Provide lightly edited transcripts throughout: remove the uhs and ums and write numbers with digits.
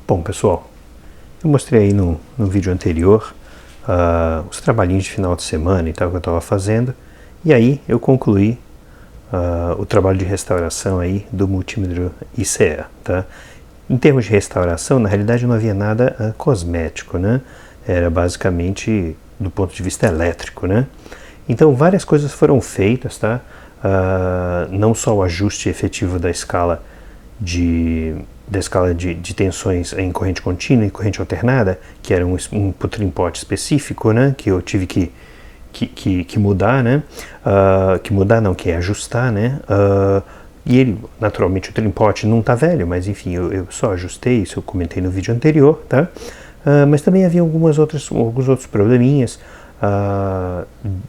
Bom, pessoal, eu mostrei aí no vídeo anterior os trabalhinhos de final de semana e tal que eu estava fazendo, e aí eu concluí o trabalho de restauração aí do multímetro ICE, tá? Em termos de restauração, na realidade não havia nada cosmético, né? Era basicamente do ponto de vista elétrico, né? Então várias coisas foram feitas, tá? Não só o ajuste efetivo da escala de tensões em corrente contínua e corrente alternada, que era um trim-pot específico, né, que eu tive que mudar, né, que é ajustar, né, e ele, naturalmente, o trim-pot não está velho, mas enfim, eu só ajustei, isso eu comentei no vídeo anterior, tá, mas também havia alguns outros probleminhas,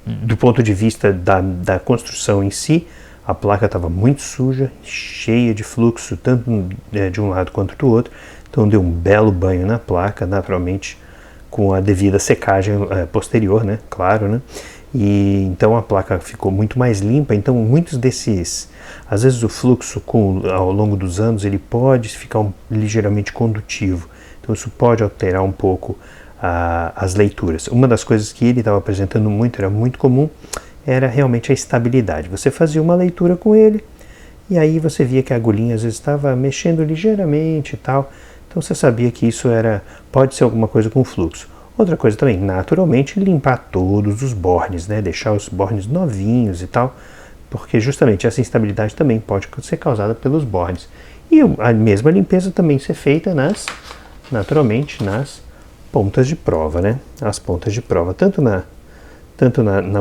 do ponto de vista da construção em si. A placa estava muito suja, cheia de fluxo, tanto de um lado quanto do outro, então deu um belo banho na placa, naturalmente com a devida secagem posterior, né, claro, né, e então a placa ficou muito mais limpa. Então muitos desses, às vezes o fluxo ao longo dos anos ele pode ficar ligeiramente condutivo, então isso pode alterar um pouco as leituras. Uma das coisas que ele estava apresentando muito, era muito comum, era realmente a estabilidade. Você fazia uma leitura com ele e aí você via que a agulhinha às vezes estava mexendo ligeiramente e tal, então você sabia que isso pode ser alguma coisa com fluxo. Outra coisa também, naturalmente, limpar todos os bornes, né? Deixar os bornes novinhos e tal, porque justamente essa instabilidade também pode ser causada pelos bornes. E a mesma limpeza também ser feita naturalmente nas pontas de prova, né? As pontas de prova, tanto na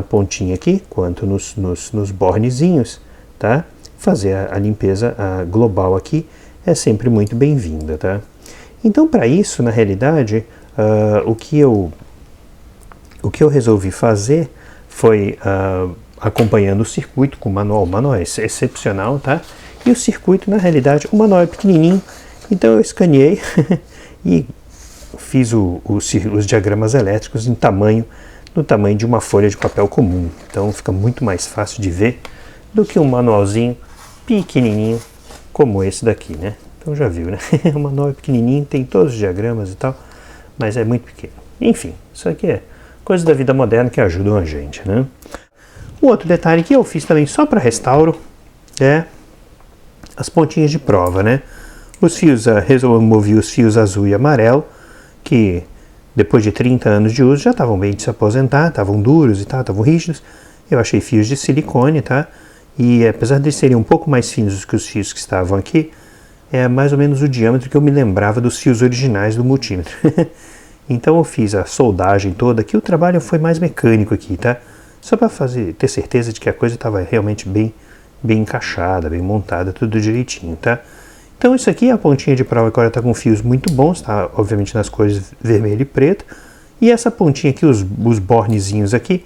pontinha aqui, quanto nos bornezinhos, tá? Fazer a limpeza global aqui é sempre muito bem-vinda, tá? Então, para isso, na realidade, o que eu resolvi fazer foi, acompanhando o circuito com o manual. O manual é excepcional, tá? E o circuito, na realidade, o manual é pequenininho, então eu escaneei e fiz os diagramas elétricos no tamanho de uma folha de papel comum. Então fica muito mais fácil de ver do que um manualzinho pequenininho como esse daqui, né? Então já viu, né? O manual é pequenininho, tem todos os diagramas e tal, mas é muito pequeno. Enfim, isso aqui é coisa da vida moderna que ajudam a gente, né? Um outro detalhe que eu fiz também só para restauro é as pontinhas de prova, né? Os fios, removi os fios azul e amarelo, que depois de 30 anos de uso já estavam bem de se aposentar, estavam duros e tal, estavam rígidos. Eu achei fios de silicone, tá? E apesar de serem um pouco mais finos do que os fios que estavam aqui, é mais ou menos o diâmetro que eu me lembrava dos fios originais do multímetro. Então eu fiz a soldagem toda, aqui o trabalho foi mais mecânico aqui, tá? Só para ter certeza de que a coisa estava realmente bem encaixada, bem montada, tudo direitinho, tá? Então isso aqui, a pontinha de prova agora está com fios muito bons, tá? Obviamente nas cores vermelho e preto. E essa pontinha aqui, os bornezinhos aqui,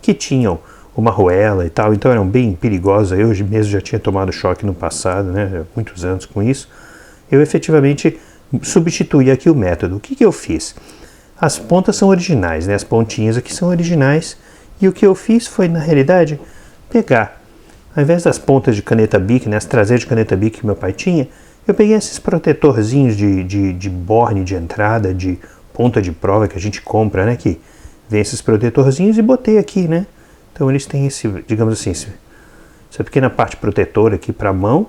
que tinham uma arruela e tal, então eram bem perigosos. Eu mesmo já tinha tomado choque no passado, né? Muitos anos com isso. Eu efetivamente substituí aqui o método. O que eu fiz? As pontas são originais, né? As pontinhas aqui são originais. E o que eu fiz foi, na realidade, pegar, ao invés das pontas de caneta Bic, né? As traseiras de caneta Bic que meu pai tinha, eu peguei esses protetorzinhos de borne de entrada, de ponta de prova que a gente compra, né? Que vem esses protetorzinhos e botei aqui, né? Então eles têm esse, digamos assim, essa pequena parte protetora aqui para a mão,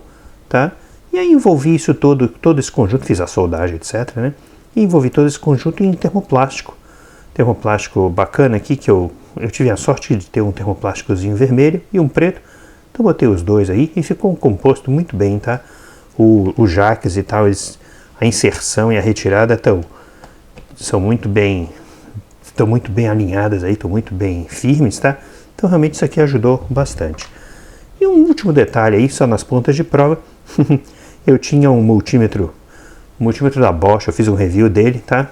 tá? E aí envolvi isso todo esse conjunto, fiz a soldagem, etc, né? E envolvi todo esse conjunto em termoplástico. Termoplástico bacana aqui, que eu tive a sorte de ter um termoplásticozinho vermelho e um preto. Então botei os dois aí e ficou um composto muito bem, tá? O jaques e tal, a inserção e a retirada estão muito bem alinhadas aí, estão muito bem firmes, tá? Então realmente isso aqui ajudou bastante. E um último detalhe aí, só nas pontas de prova, eu tinha um multímetro da Bosch, eu fiz um review dele, tá?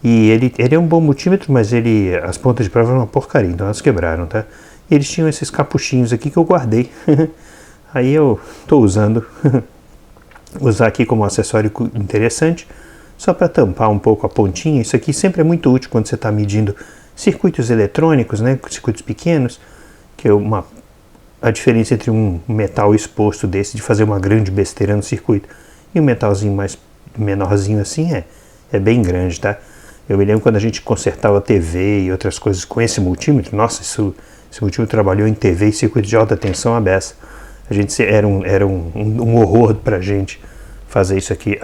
E ele é um bom multímetro, mas as pontas de prova eram uma porcaria, então elas quebraram, tá? E eles tinham esses capuchinhos aqui que eu guardei. Aí eu estou usando usar aqui como acessório interessante, só para tampar um pouco a pontinha. Isso aqui sempre é muito útil quando você está medindo circuitos eletrônicos, né, circuitos pequenos, que é a diferença entre um metal exposto desse, de fazer uma grande besteira no circuito, e um metalzinho menorzinho assim é bem grande, tá? Eu me lembro quando a gente consertava TV e outras coisas com esse multímetro. Nossa, esse multímetro trabalhou em TV e circuito de alta tensão à beça. A gente era um horror pra gente fazer isso aqui,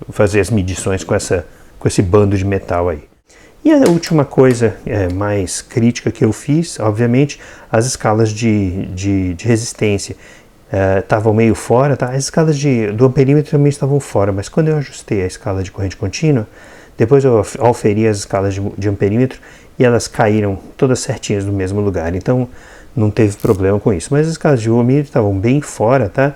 fazer as medições com esse bando de metal aí. E a última coisa mais crítica que eu fiz, obviamente, as escalas de resistência estavam meio fora, tá? As escalas do amperímetro também estavam fora, mas quando eu ajustei a escala de corrente contínua, depois eu auferi as escalas de amperímetro e elas caíram todas certinhas no mesmo lugar, então não teve problema com isso. Mas as escalas de ohmímetro estavam bem fora, tá?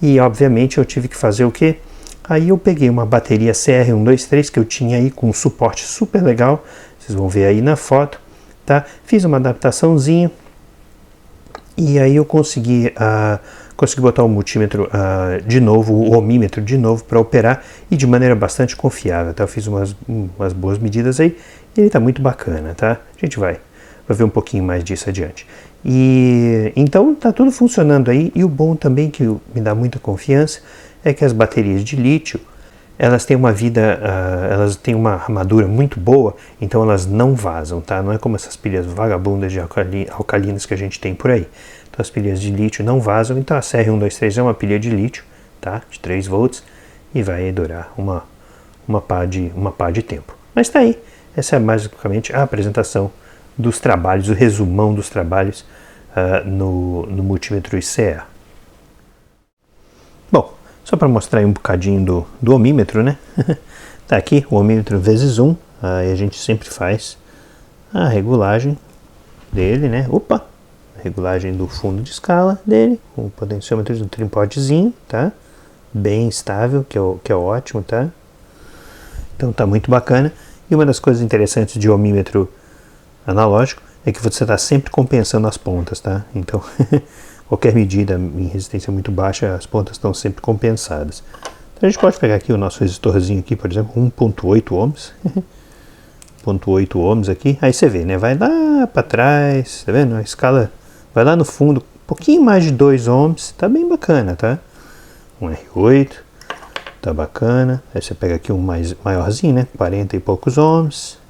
E obviamente eu tive que fazer o quê? Aí eu peguei uma bateria CR123 que eu tinha aí com um suporte super legal, vocês vão ver aí na foto, tá? Fiz uma adaptaçãozinha e aí eu consegui botar o multímetro de novo, o ohmímetro de novo para operar e de maneira bastante confiável, tá? Eu fiz umas boas medidas aí e ele tá muito bacana, tá? A gente vai ver um pouquinho mais disso adiante. E então tá tudo funcionando aí, e o bom também que me dá muita confiança é que as baterias de lítio, elas têm uma vida, elas têm uma armadura muito boa, então elas não vazam, tá? Não é como essas pilhas vagabundas de alcalinas que a gente tem por aí. Então as pilhas de lítio não vazam, então a CR123 é uma pilha de lítio, tá? De 3 volts, e vai durar uma pá de tempo. Mas tá aí, essa é basicamente a apresentação dos trabalhos, o resumão dos trabalhos no multímetro ICEA. Bom, só para mostrar aí um bocadinho do ohmímetro, né? Tá aqui o ohmímetro vezes 1, aí a gente sempre faz a regulagem dele, né? Opa! A regulagem do fundo de escala dele, com o potenciômetro de um tripodezinho, tá? Bem estável, que é ótimo, tá? Então tá muito bacana. E uma das coisas interessantes de ohmímetro analógico é que você está sempre compensando as pontas, tá? Então, qualquer medida em resistência muito baixa, as pontas estão sempre compensadas. Então, a gente pode pegar aqui o nosso resistorzinho aqui, por exemplo, 1.8 ohms. 1.8 ohms aqui. Aí você vê, né? Vai lá para trás, tá vendo? A escala vai lá no fundo, um pouquinho mais de 2 ohms. Tá bem bacana, tá? Um R8, tá bacana. Aí você pega aqui um maiorzinho, né? 40 e poucos ohms.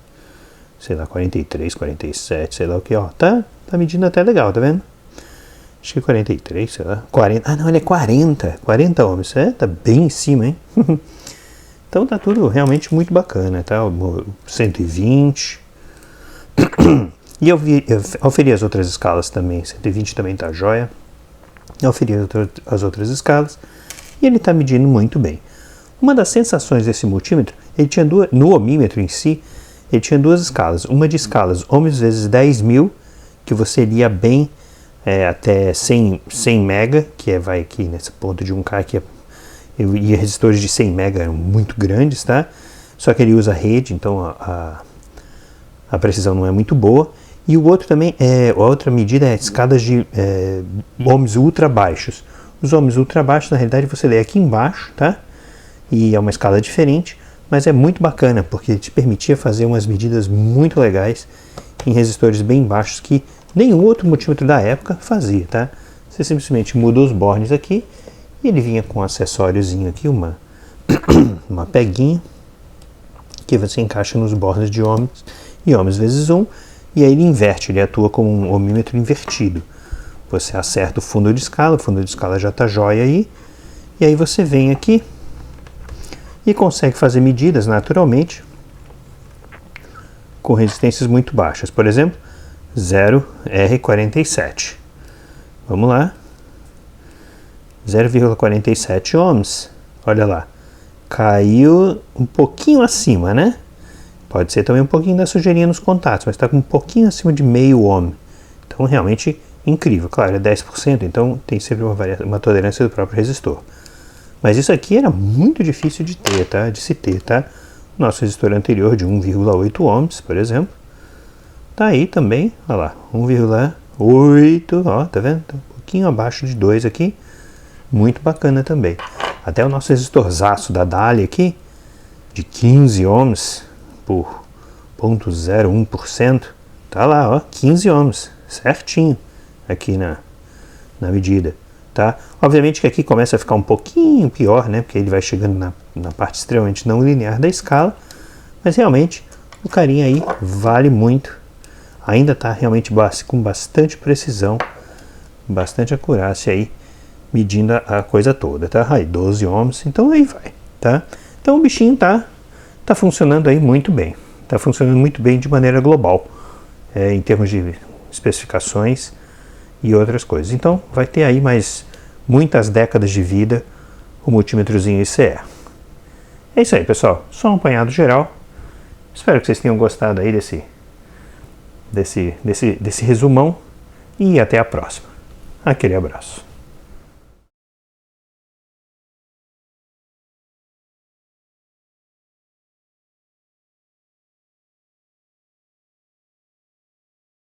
Sei lá, 43, 47, sei lá o que, ó. Tá medindo até legal, tá vendo? Acho que 43, sei lá. 40. Ah, não, ele é 40. 40 ohms. Tá bem em cima, hein? Então tá tudo realmente muito bacana, tá? 120. E eu auferi as outras escalas também. 120 também tá jóia. Eu auferi as outras escalas. E ele tá medindo muito bem. Uma das sensações desse multímetro, ele tinha no ohmímetro em si, ele tinha duas escalas. Uma de escalas ohms vezes 10.000, que você lia bem até 100 mega, que vai aqui nesse ponto de 1K, que e resistores de 100 mega eram muito grandes, tá? Só que ele usa rede, então a precisão não é muito boa. E o outro também, a outra medida é escalas de ohms ultra baixos. Os ohms ultra baixos, na realidade, você lê aqui embaixo, tá? E é uma escala diferente, mas é muito bacana, porque te permitia fazer umas medidas muito legais em resistores bem baixos que nenhum outro multímetro da época fazia, tá? Você simplesmente muda os bornes aqui e ele vinha com um acessóriozinho aqui, uma peguinha que você encaixa nos bornes de ohms e ohms vezes 1, e aí ele inverte, ele atua como um ohmímetro invertido. Você acerta o fundo de escala já está jóia aí, e aí você vem aqui e consegue fazer medidas naturalmente com resistências muito baixas. Por exemplo, 0R47. Vamos lá. 0,47 ohms. Olha lá. Caiu um pouquinho acima, né? Pode ser também um pouquinho da sujeirinha nos contatos, mas está um pouquinho acima de meio ohm. Então, realmente incrível. Claro, é 10%, então tem sempre uma tolerância do próprio resistor. Mas isso aqui era muito difícil de ter, tá? De se ter, tá? Nosso resistor anterior de 1,8 ohms, por exemplo, tá aí também, olha lá, 1,8, ó, tá vendo? Tá um pouquinho abaixo de 2 aqui, muito bacana também. Até o nosso resistorzaço da Dali aqui, de 15 ohms por 0,01%, tá lá, ó, 15 ohms, certinho, aqui na medida. Tá? Obviamente que aqui começa a ficar um pouquinho pior, né? Porque ele vai chegando na parte extremamente não linear da escala, mas realmente o carinha aí vale muito. Ainda está realmente com bastante precisão, bastante acurácia aí, medindo a coisa toda, tá? Aí 12 ohms, então aí vai, tá? Então o bichinho tá funcionando aí muito bem, tá funcionando muito bem de maneira global, em termos de especificações e outras coisas. Então vai ter aí mais muitas décadas de vida o multímetrozinho ICE. É isso aí, pessoal, só um apanhado geral. Espero que vocês tenham gostado aí desse resumão e até a próxima. Aquele abraço.